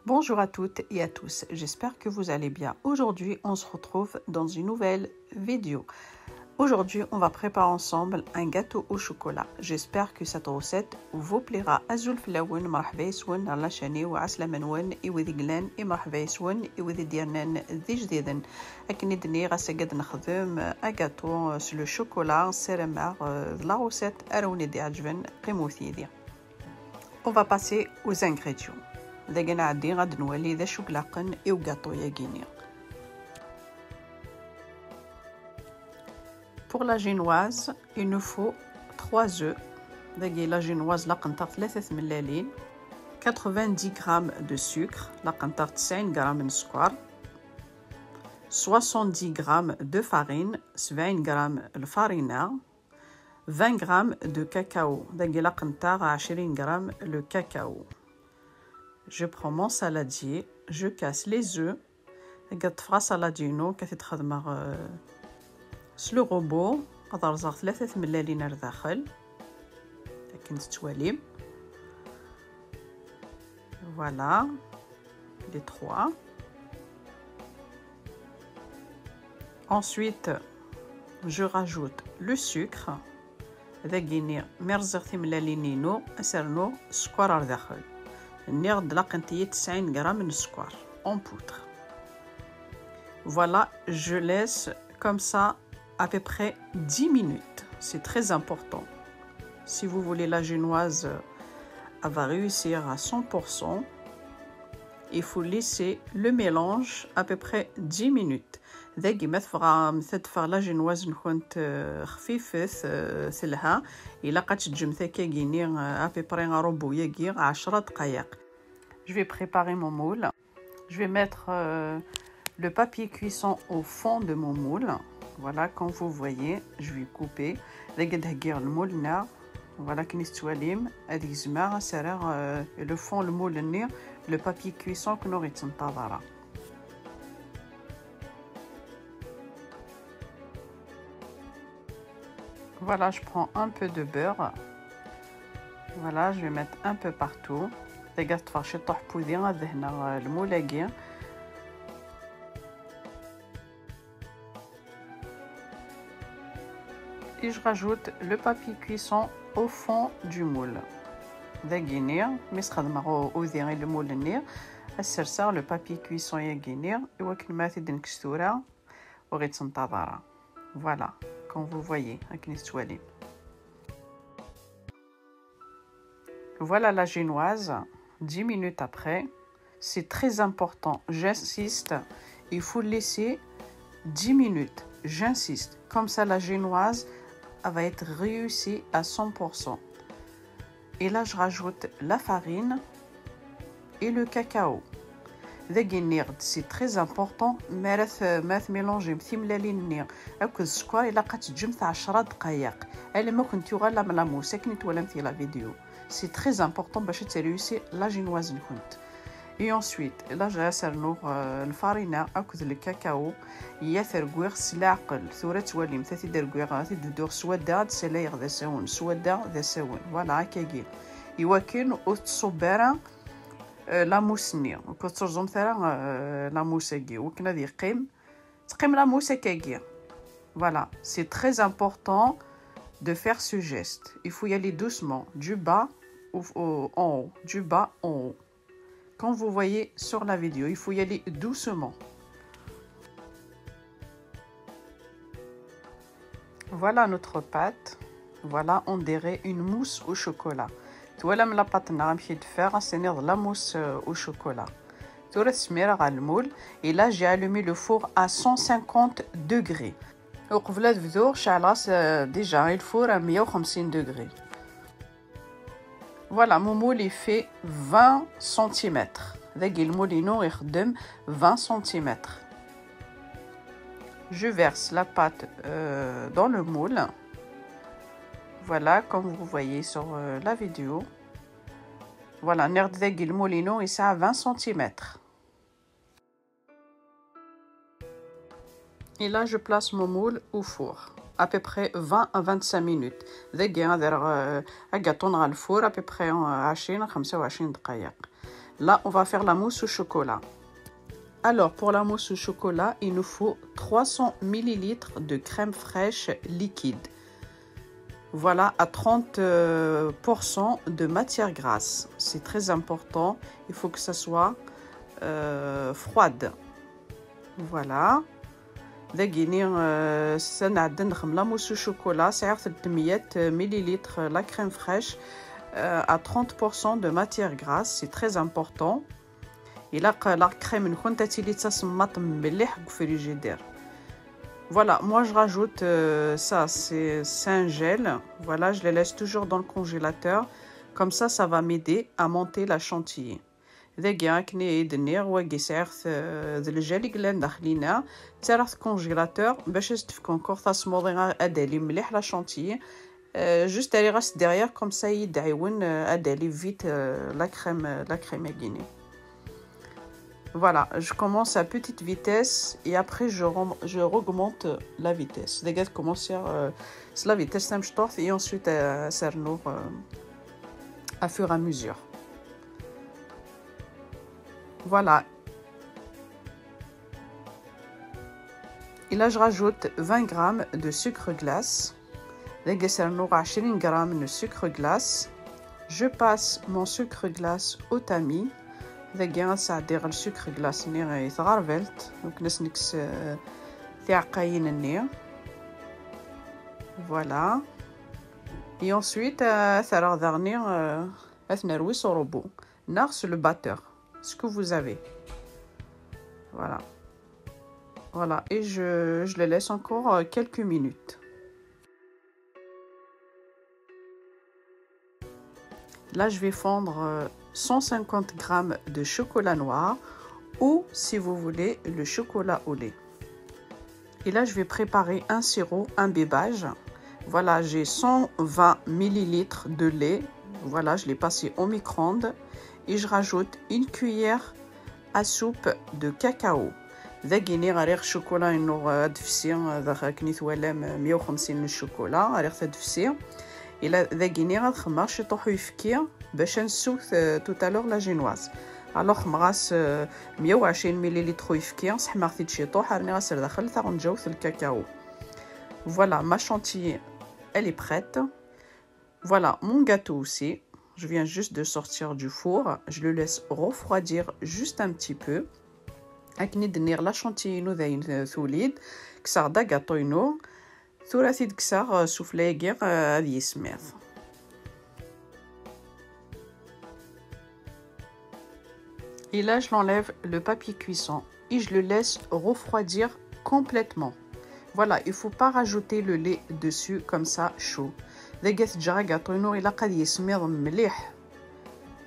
Bonjour à toutes et à tous, j'espère que vous allez bien. Aujourd'hui, on se retrouve dans une nouvelle vidéo. Aujourd'hui, on va préparer ensemble un gâteau au chocolat. J'espère que cette recette vous plaira. Azul flaoun, marhaba yaswan, Allah chani wa aslama nwan, iwidi glan, marhaba yaswan, iwidi diarnan di jdidan. Akni dni غاسقد نخدم un gâteau sur le chocolat, سيرمار la recette arouni di عجبن قيموثي دي. On va passer aux ingrédients. داقنا عادي غاد نولي ذا شوكلاقن إو غاتو ياكيني. Pour la génoise, il nous faut 3 œufs. داقي la génoise لقنطار 3 ملالين. 90 g de sucre. لقنطار 90 g من سكر. 70 g de farine. 70 g الفارينة. 20 g de cacao. داقي لقنطار 20 g le cacao. Je prends mon saladier, je casse les œufs. قد فغا saladieno كي تخدمها سلو روبو قد رزغ 3 ملالين لداخل لكن تتوالي. Voilà les 3. Ensuite, je rajoute le sucre. ذاقيني مرزغتي ملالينينو أسرنو سكر لداخل. نغد لقنتي 90 g من السكر en poudre. Voilà, je laisse comme ça à peu près 10 minutes. C'est très important. Si vous voulez la génoise va réussir à 100%, il faut laisser le mélange à peu près 10 minutes. ذاقي ما تفغى لا جينواز نكونت خفيفة ثلها إلا قد تجمثا كاكيني أبيبري روبو ياكي 10 دقايق. Je vais préparer mon moule. Je vais mettre le papier cuisson au fond de mon moule. Voilà, comme vous voyez, je vais couper. ذاقي دهكير المول نا. Voilà, كي نستواليم هذيك زمار سرر le fond le moule ني le papier cuisson que نوري تنتظره. Voilà, je prends un peu de beurre. Voilà, je vais mettre un peu partout. داقا تفرشي طوح بودي غاد هنا المولاقي. Et je rajoute le papier cuisson au fond du moule. داقيني ميسخدمه أوذي غير المول النير. السرسار le papier cuisson ياقيني إوا كلماتي دنكستورة وغير تنتظرها. Voilà, comme vous voyez, avec les toilettes. Voilà la génoise, 10 minutes après. C'est très important, j'insiste, il faut laisser 10 minutes, j'insiste. Comme ça, la génoise va être réussie à 100%. Et là, je rajoute la farine et le cacao. C'est très important. ما تميلونجي مثيملالين النير هكا السكر الا قد تجمث 10 دقائق. الا ما كنتي غير لا موسى كنت تولمتي لا فيديو. سي تري امبورطون باش تريوسي لا جينواز نكونت. اي انسويت لا جاسرنو الفارينه اكد الكاكاو ياثر كوير سلاعقل ثورة تولي مثاتي دار كوير تدور سودا سلايغ ذا ساون سودا ذا ساون. فوالا هكاكي يواكن وتصبره لا موسني كترزم ثرا لا موساكي وكنا ذي تقيم لا موساكي. Voilà, c'est très important de faire ce geste. Il faut y aller doucement, du bas en haut, du bas en haut. Comme vous voyez sur la vidéo, il faut y aller doucement. Voilà notre pâte. Voilà, on dirait une mousse au chocolat. Voilà la pâte نمشي faire c'est la mousse au chocolat. تورا تسميرة على المول. Et là j'ai allumé le four à 150 degrés. وقبل تبدو شعلاص déjà il four à 150 degrés. Voilà, mon moule il fait 20 cm. ذاقي المولينو يخدم 20 cm. Je verse la pâte dans le moule. Voilà, comme vous voyez sur la vidéo. Voilà, نرداقي المولينو يسع 20 cm. Et là, je place mon moule au four. À peu près 20 à 25 minutes. ذاقي غادر أقاطون على الفور à peu près 20 25 دقائق. Là, on va faire la mousse au chocolat. Alors, pour la mousse au chocolat, il nous faut 300 ml de crème fraîche liquide. Voilà, à 30% de matière grasse. C'est très important. Il faut que ça soit froide. Voilà. دقيقين سنعد نخم لا موس شوكولا سعر 300 مليلتر la crème fraîche à 30% de matière grasse. C'est très important. إلا لا crème نكون تاتيلي تصمط مليح frigidaire. Voilà, moi je rajoute ça, c'est un gel. Voilà, je les laisse toujours dans le congélateur. Comme ça va m'aider à monter la chantilly. دقيقة كني يدنير واقي سعرت الجل قلنا داخلينا ترى كونجيلاتور باش تفكون كور تصمودي ادالي مليح لا شانتيي جوست علي غاس derrière comme ça يدعيون ادالي vite la crème guinée. Voilà, je commence à petite vitesse et après je augmente la vitesse. دقيقة commencer la vitesse تمشطوح et ensuite سرنور à fur et à mesure. Voilà. Et là, je rajoute 20 grammes de sucre glace. Les 20 grammes de sucre glace. Je passe mon sucre glace au tamis. Ça le sucre glace. Voilà. Et ensuite, ça va dernier sur le batteur. Ce que vous avez. Voilà. Voilà. Et je le laisse encore quelques minutes. Là, je vais fondre 150 grammes de chocolat noir ou, si vous voulez, le chocolat au lait. Et là, je vais préparer un sirop imbibage. Voilà, j'ai 120 ml de lait. Voilà, je l'ai passé au micro-ondes. Et je rajoute une cuillère à soupe de cacao. ذاقيني غير الشوكولا انه دفسي كنيت ولا 150 الشوكولا غير تدفسي الا ذاقيني غنخمر شي طوحو يفكي باش نسوق توتالور لا جينواز الوغ مغاس 120 مليلتر يفكي صحمرتي شي طوح راني غاسر داخل تا غنجوز الكاكاو. Voilà, ma chantilly elle est prête. Voilà mon gâteau aussi. Je viens juste de sortir du four. Je le laisse refroidir juste un petit peu. أكني دنير لا شانتيينو ذاين ثوليد كسار دا غاطوينو ثلاثي كسار سوفلاكير هذه يسمير. Et là, je l'enlève le papier cuisson et je le laisse refroidir complètement. Voilà, il ne faut pas rajouter le lait dessus comme ça chaud. ذاك جا غاطوينو إلا قد يسمير مليح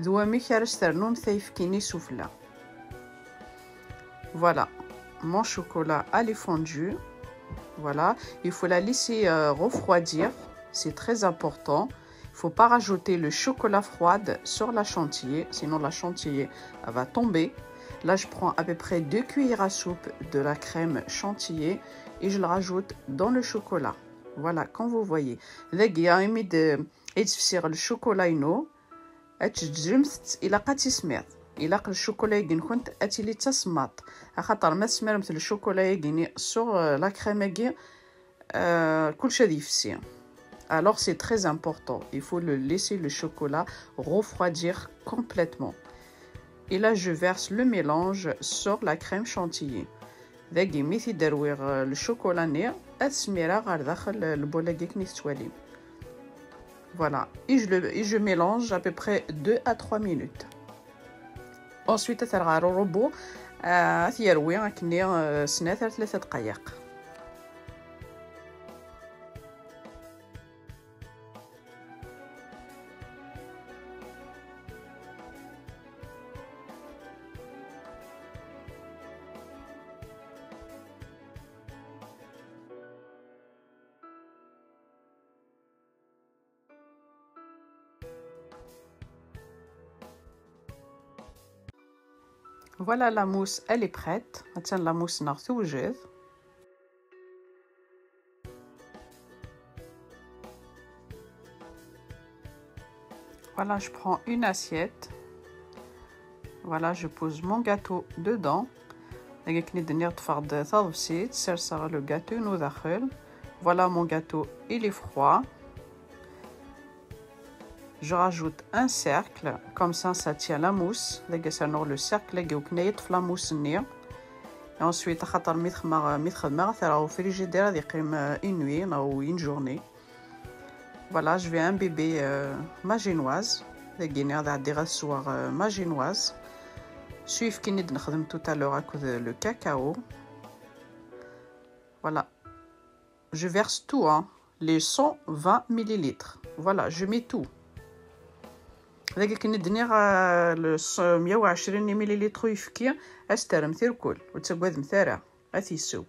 ذو ميكارش ترنون ثايفكيني سوفلا. Voilà, mon chocolat elle est fondu. Voilà, il faut la laisser refroidir, c'est très important. Il ne faut pas rajouter le chocolat froid sur la chantilly, sinon la chantilly elle va tomber. Là, je prends à peu près 2 cuillères à soupe de la crème chantilly et je le rajoute dans le chocolat. Voilà, quand vous voyez. دقيقة يمد يتفسير الشوكولا ينو اتجمت إلى قد تسمر. إلا قل الشوكولا يجي كنت أتيلي تصمت خاطر ما تسمر مثل الشوكولا يجيني سور لا كريم يجي كل شيء يفسي. Alors c'est très important, il faut le laisser le chocolat refroidir complètement. Et là je verse le mélange sur la crème chantilly. ذاكي ميثي دروير الشوكولا نير أتسميرا غير داخل البولاكي كني توالي. Voilà, et je mélange à peu près 2 à 3 minutes. Ensuite ترغارو ربو ثيروي كني سنة 3 دقائق. Voilà, la mousse, elle est prête. Attends, la mousse n'a pas. Voilà, je prends une assiette. Voilà, je pose mon gâteau dedans. Le gâteau nous dakhel. Voilà, mon gâteau, il est froid. Je rajoute un cercle, comme ça tient la mousse. Le cercle est la mousse. Et ensuite, au frigidaire une nuit ou une journée. Voilà, je vais imbiber ma génoise. Ma génoise. Suivre qui n'est tout à l'heure le cacao. Voilà. Je verse tout, hein, les 120 ml. Voilà, je mets tout. لكن ندني ال 120 مليلتر يفكي استرم تيركل وتسقاد مثارع اثيسو.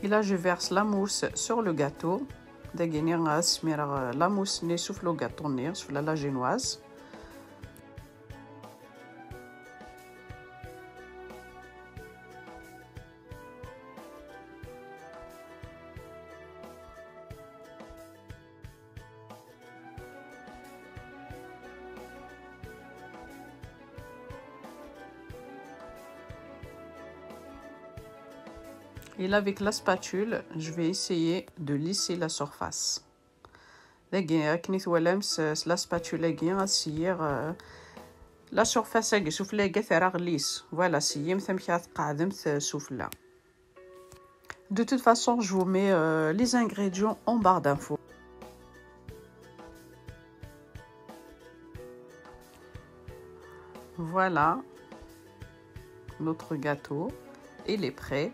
Et là, je verse la mousse sur le gâteau. La mousse n'est sur le gâteau, sur la génoise. Et là, avec la spatule, je vais essayer de lisser la surface. La spatule la surface lisse. Voilà, de toute façon, je vous mets les ingrédients en barre d'infos. Voilà, notre gâteau, il est prêt.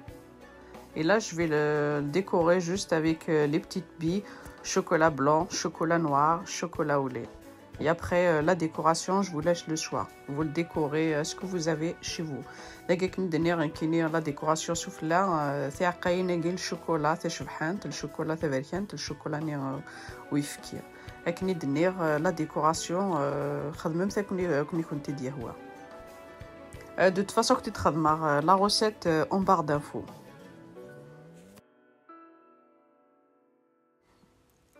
Et là, je vais le décorer juste avec les petites billes, chocolat blanc, chocolat noir, chocolat au lait. Et après la décoration, je vous laisse le choix. Vous le décorez ce que vous avez chez vous. La décoration souffla, c'est le chocolat, c'est le chocolat, c'est le chocolat ويفكي. لكن دنير la décoration خدمة مثل كوني كنت ديالها. De toute façon, tu تخدم la recette en barre d'infos.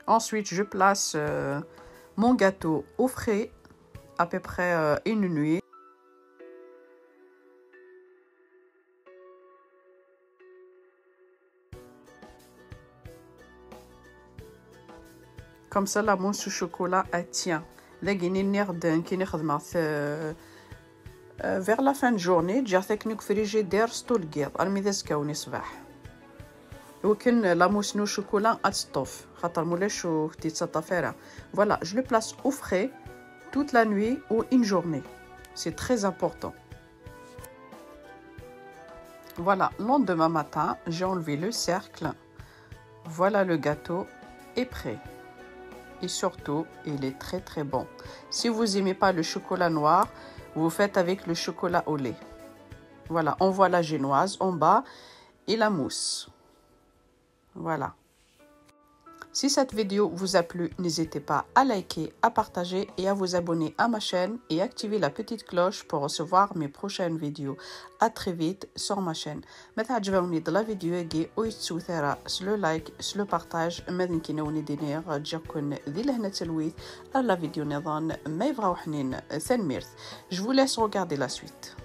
Ensuite, je place mon gâteau au frais, à peu près une nuit. Comme ça, la mousse au chocolat, elle tient. Vers la fin de journée, j'ai technique frigidaire stolguer. وكن la mousse au chocolat atstof. Voilà, je le place au frais toute la nuit ou une journée. C'est très important. Voilà, le lendemain matin, j'ai enlevé le cercle. Voilà, le gâteau est prêt. Et surtout, il est très très bon. Si vous n'aimez pas le chocolat noir, vous faites avec le chocolat au lait. Voilà, on voit la génoise en bas et la mousse. Voilà. Si cette vidéo vous a plu, n'hésitez pas à liker, à partager et à vous abonner à ma chaîne et activer la petite cloche pour recevoir mes prochaines vidéos. À très vite sur ma chaîne. متى عجبوني de la vidéo يجي ويتسو ثرا سلو لايك سلو بارتاج ماذا كينوني دينير تجيكن ذي لهنا تلويث على فيديو نظام ما يبغاو حنين ثان ميرث. Je vous laisse regarder la suite.